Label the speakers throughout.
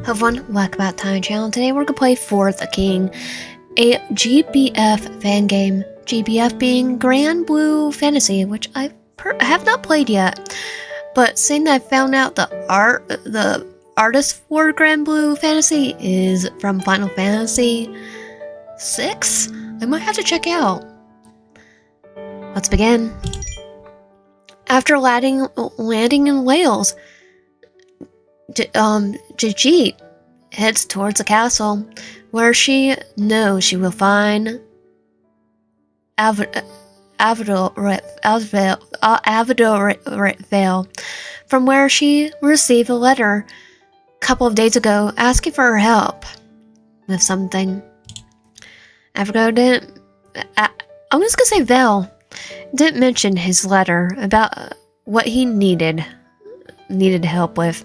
Speaker 1: Hello everyone, welcome back to my channel. Today we're going to play For the King, a GBF fan game. GBF being GrandBlue Fantasy, which I have not played yet. But seeing that I found out the artist for GrandBlue Fantasy is from Final Fantasy VI, I might have to check out. Let's begin. After landing in Wales, Jajit heads towards the castle, where she knows she will find Avador Vale, from where she received a letter a couple of days ago asking for her help with something. Avador didn't. I'm just gonna say Vale didn't mention his letter about what he needed help with.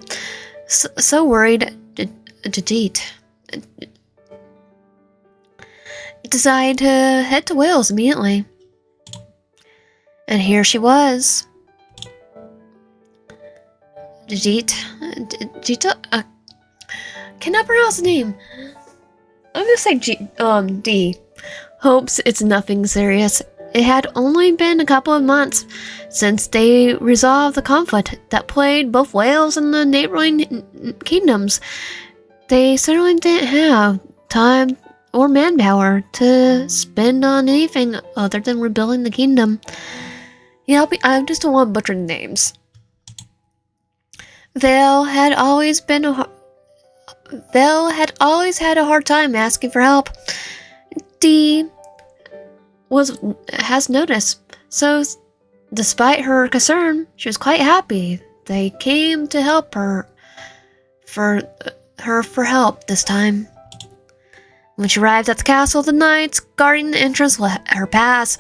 Speaker 1: So worried, Jajit decided to head to Wales immediately. And here she was. Jajit, cannot pronounce the name. I'm gonna say D. Hopes it's nothing serious. It had only been a couple of months since they resolved the conflict that plagued both Wales and the neighboring kingdoms. They certainly didn't have time or manpower to spend on anything other than rebuilding the kingdom. Yeah, I just don't want to butcher the names. Vale had always had a hard time asking for help. D has noticed, so despite her concern, she was quite happy they came to help her for help this time. When she arrived at the castle, the knights guarding the entrance let her pass,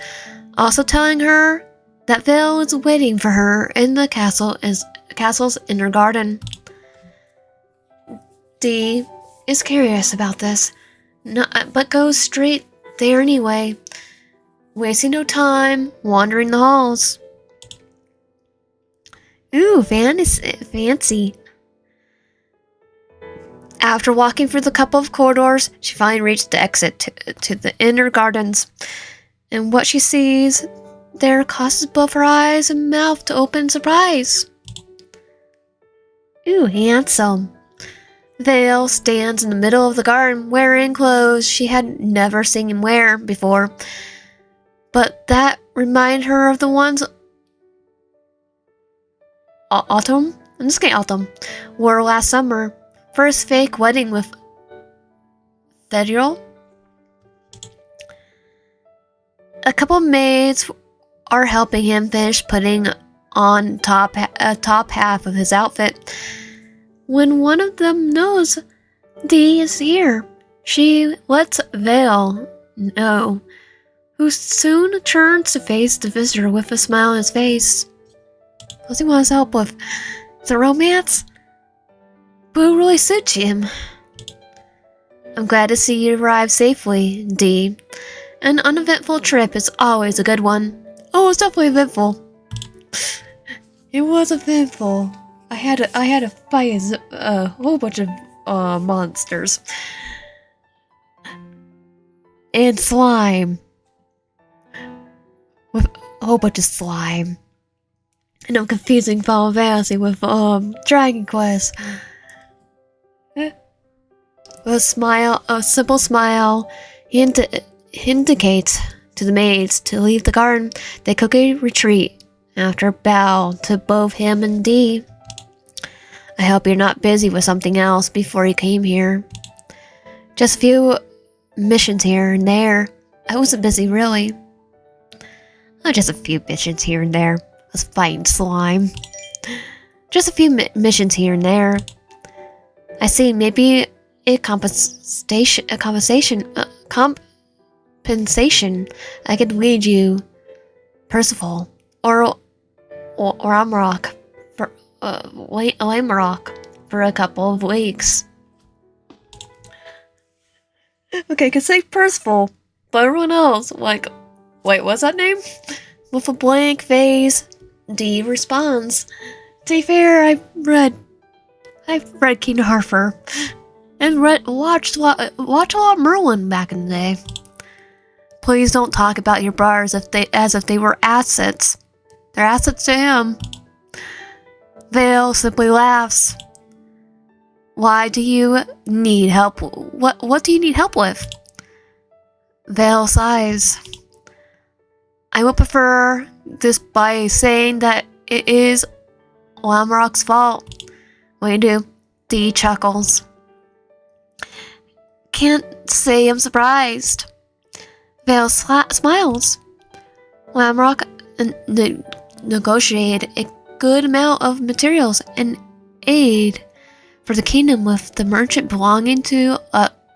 Speaker 1: also telling her that Vale was waiting for her in the castle's inner garden. D is curious about this, but goes straight there anyway, wasting no time wandering the halls. Ooh, fancy. After walking through the couple of corridors, she finally reached the exit to the inner gardens. And what she sees there causes both her eyes and mouth to open in surprise. Ooh, handsome. Vale stands in the middle of the garden wearing clothes she had never seen him wear before, but that reminded her of the ones Autumn wore last summer for his fake wedding with Federal. A couple of maids are helping him finish putting on top half of his outfit. When one of them knows Dee is here, she lets Vale know, who soon turns to face the visitor with a smile on his face. What's he want help with? Is it romance? But who really suits him? I'm glad to see you arrive safely, Dee. An uneventful trip is always a good one. Oh, it's definitely eventful. It was eventful. I had to fight a whole bunch of monsters and slime with a whole bunch of slime. And I'm confusing Final Fantasy with Dragon Quest. A simple smile indicates to the maids to leave the garden. They quickly retreat after a bow to both him and Dee. I hope you're not busy with something else before you came here. Just a few missions here and there. I wasn't busy, really. Oh, just a few missions here and there. I was fighting slime. Just a few missions here and there. I see, maybe a compensation. I could lead you, Percival, or Amrock, for Lamerock for a couple of weeks. Okay, I could say Percival, but everyone else, like, wait, what's that name? With a blank face, Dee responds, To be fair, I've read King Arthur. and watched a lot of Merlin back in the day. Please don't talk about your brothers as if they were assets. They're assets to him. Vale simply laughs. Why do you need help? What do you need help with? Vale sighs. I would prefer this by saying that it is Lamrock's fault. What do you do? Dee chuckles. Can't say I'm surprised. Vale smiles. Lamrock negotiated a good amount of materials and aid for the kingdom with the merchant belonging to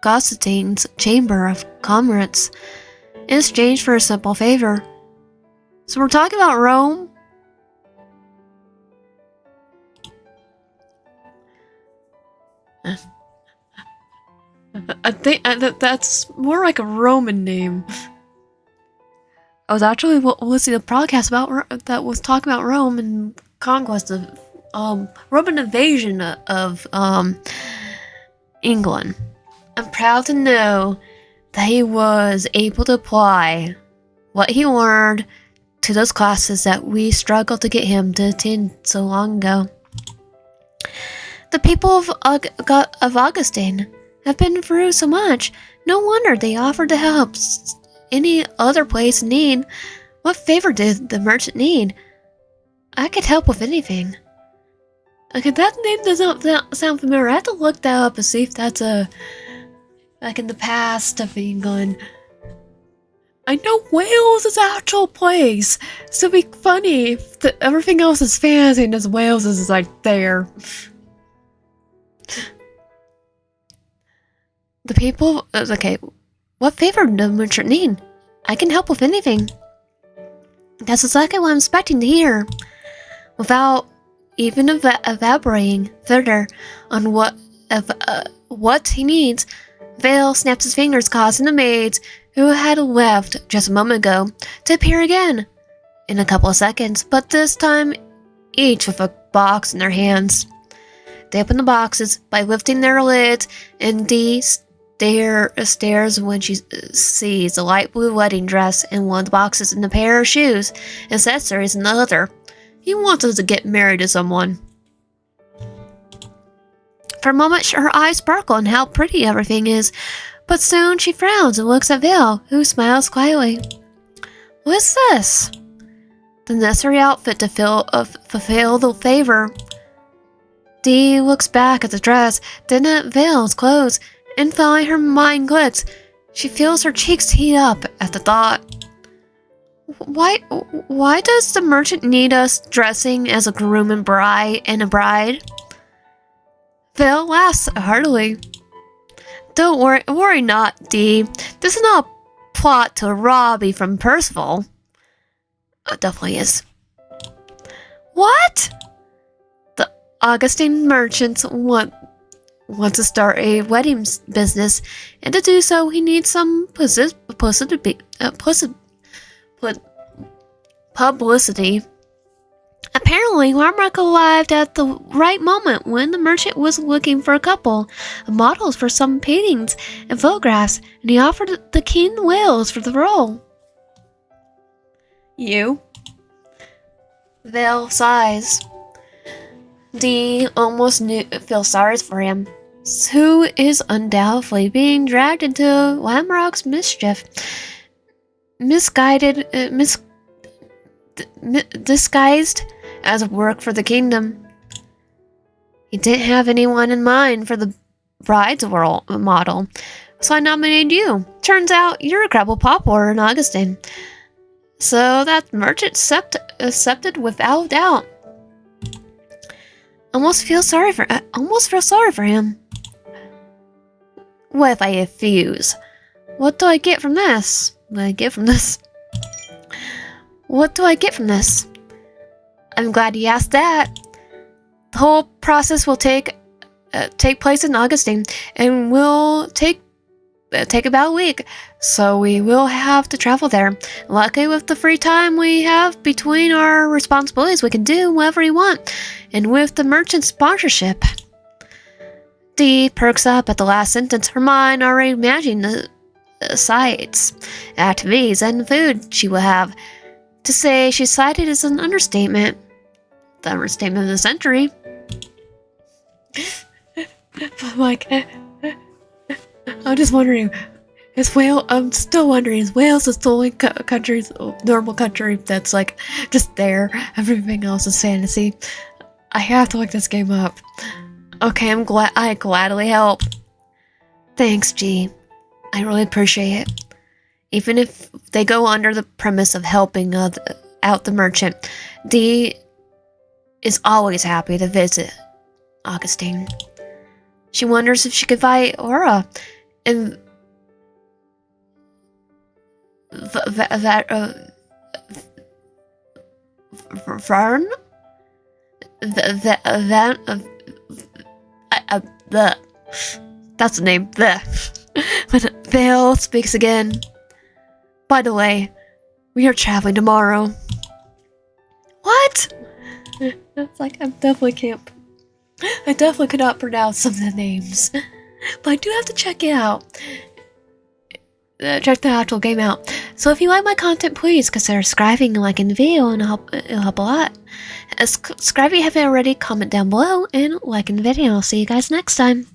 Speaker 1: Gossetine's Chamber of Commerce in exchange for a simple favor. So we're talking about Rome. I think that's more like a Roman name. I was actually listening to a podcast about that was talking about Rome and conquest of Roman invasion of England. I'm proud to know that he was able to apply what he learned to those classes that we struggled to get him to attend so long ago. The people of Augustine have been through so much. No wonder they offered to help any other place in need. What favor did the merchant need? I could help with anything. Okay, that name doesn't sound familiar. I have to look that up and see if that's like in the past of England. I know Wales is an actual place, so it'd be funny if everything else is fancy and just Wales is like there. The people, okay, what favor did the merchant need? I can help with anything. That's exactly what I'm expecting to hear. Without even elaborating further on what he needs, Vale snaps his fingers, causing the maids who had left just a moment ago to appear again in a couple of seconds, but this time each with a box in their hands. They open the boxes by lifting their lids, and Dee stares when she sees a light blue wedding dress in one of the boxes and a pair of shoes and accessories in the other. He wants us to get married to someone. For a moment, her eyes sparkle on how pretty everything is, but soon she frowns and looks at Vale, who smiles quietly. What's this? The necessary outfit to fulfill the favor. Dee looks back at the dress, then at Vale's clothes, and finally her mind clicks. She feels her cheeks heat up at the thought. Why does the merchant need us dressing as a groom and a bride? Vale laughs heartily. Don't worry not, Dee. This is not a plot to rob you from Percival. It definitely is. What? The Augustine merchants want to start a wedding business, and to do so, he needs some publicity. Apparently, Larmrock arrived at the right moment when the merchant was looking for a couple of models for some paintings and photographs, and he offered the king Wales for the role. You? Vale sighs. Dee almost feels sorry for him, who is undoubtedly being dragged into Lamrock's mischief. Disguised as work for the kingdom. He didn't have anyone in mind for the bride's model, so I nominated you. Turns out you're incredibly popular in Augustine, so that merchant accepted without doubt. Almost feel sorry for him. What if I refuse? What do I get from this? What do I get from this? I'm glad you asked that. The whole process will take place in Augustine, and will take about a week, so we will have to travel there. Luckily, with the free time we have between our responsibilities, we can do whatever we want, and with the merchant sponsorship. Dee perks up at the last sentence, her mind already imagining the sights, activities, and food she will have. To say she's excited is an understatement. The understatement of the century. But like, I'm just wondering, I'm still wondering, is Wales the only normal country that's like just there? Everything else is fantasy. I have to look this game up. Okay, I gladly help. Thanks, G. I really appreciate it. Even if they go under the premise of helping out the merchant, Dee is always happy to visit Augustine. She wonders if she could fight Aura and Vern? That's the name. When Vale speaks again. By the way, we are traveling tomorrow. What? It's like, I definitely could not pronounce some of the names. But I do have to check it out. Check the actual game out. So if you like my content, please consider subscribing and liking the video, and it'll help a lot. Subscribe if you haven't already, comment down below, and like the video. I'll see you guys next time.